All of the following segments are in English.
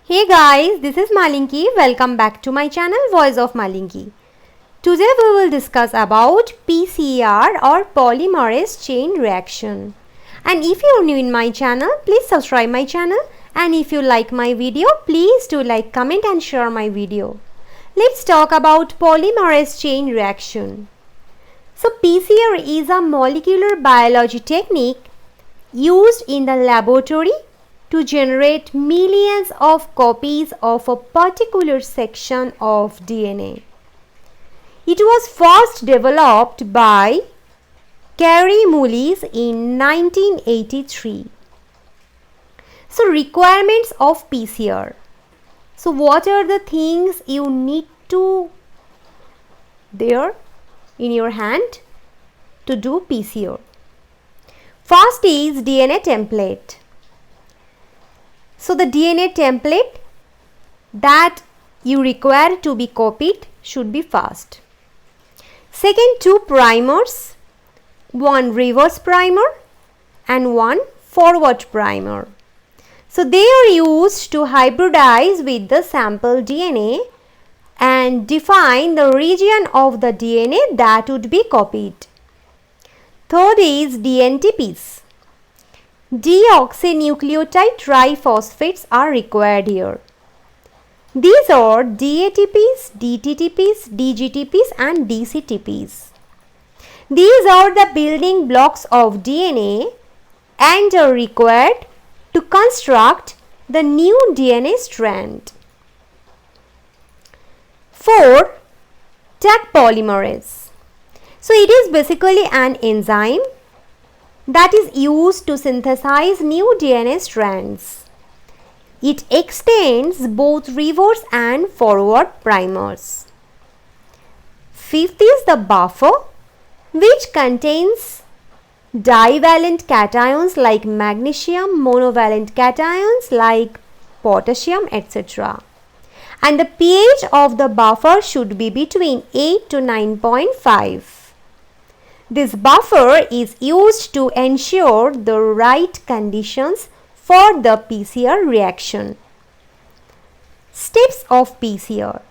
Hey guys, this is Malinki. Welcome back to my channel Voice of Malinki. Today we will discuss about PCR or polymerase chain reaction. And if you are new in my channel, please subscribe my channel. And if you like my video, please do like, comment and share my video. Let's talk about polymerase chain reaction. So PCR is a molecular biology technique used in the laboratory to generate millions of copies of a particular section of DNA. It was first developed by Carey Mullis in 1983. So requirements of PCR. So what are the things you need to there in your hand to do PCR? First is DNA template. So the DNA template that you require to be copied should be fast. Second, two primers, one reverse primer and one forward primer. So they are used to hybridize with the sample DNA and define the region of the DNA that would be copied. Third is DNTPs. Deoxynucleotide triphosphates are required here. These are DATPs, DTTPs, DGTPs and DCTPs. These are the building blocks of DNA and are required to construct the new DNA strand. 4. Taq polymerase. So it is basically an enzyme that is used to synthesize new DNA strands. It extends both reverse and forward primers. Fifth is the buffer, which contains divalent cations like magnesium, monovalent cations like potassium, etc. And the pH of the buffer should be between 8 to 9.5. This buffer is used to ensure the right conditions for the PCR reaction. Steps of PCR.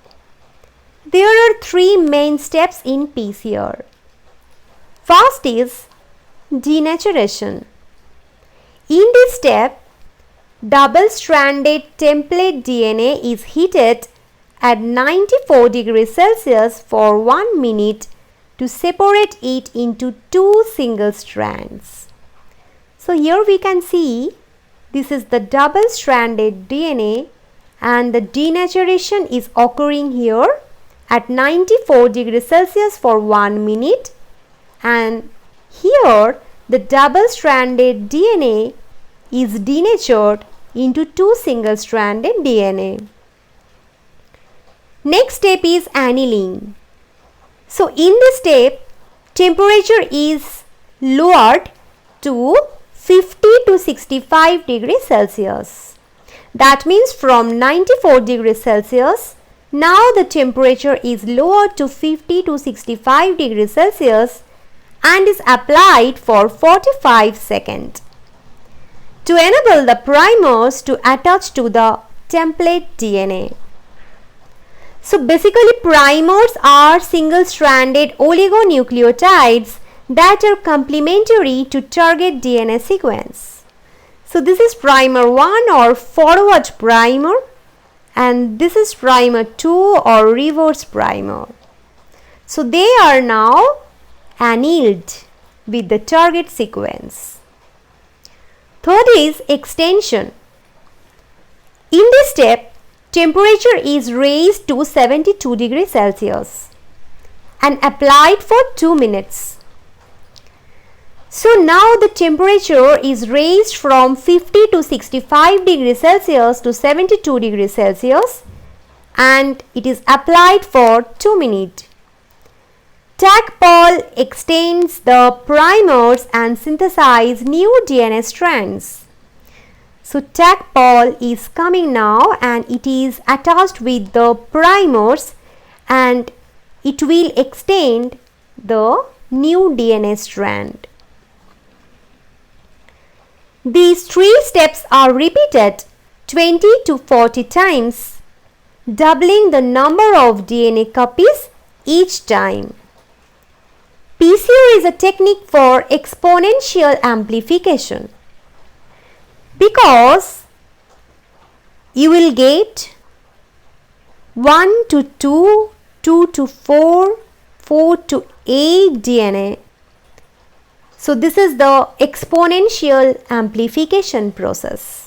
There are three main steps in PCR. First is denaturation. In this step, double-stranded template DNA is heated at 94 degrees Celsius for 1 minute to separate it into two single strands. So here we can see this is the double-stranded DNA and the denaturation is occurring here at 94 degrees Celsius for 1 minute, and here the double-stranded DNA is denatured into two single-stranded DNA. Next step is annealing. So in this step, temperature is lowered to 50 to 65 degrees Celsius. That means from 94 degrees Celsius, now the temperature is lowered to 50 to 65 degrees Celsius and is applied for 45 seconds to enable the primers to attach to the template DNA. So basically primers are single-stranded oligonucleotides that are complementary to target DNA sequence. So this is primer 1 or forward primer and this is primer 2 or reverse primer. So they are now annealed with the target sequence. Third is extension. In this step, temperature is raised to 72 degrees Celsius and applied for 2 minutes. So now the temperature is raised from 50 to 65 degrees Celsius to 72 degrees Celsius and it is applied for 2 minutes. Taq extends the primers and synthesizes new DNA strands. So Taq is coming now and it is attached with the primers and it will extend the new DNA strand. These three steps are repeated 20 to 40 times, doubling the number of DNA copies each time. PCR is a technique for exponential amplification because you will get 1 to 2, 2 to 4, 4 to 8 DNA. So this is the exponential amplification process.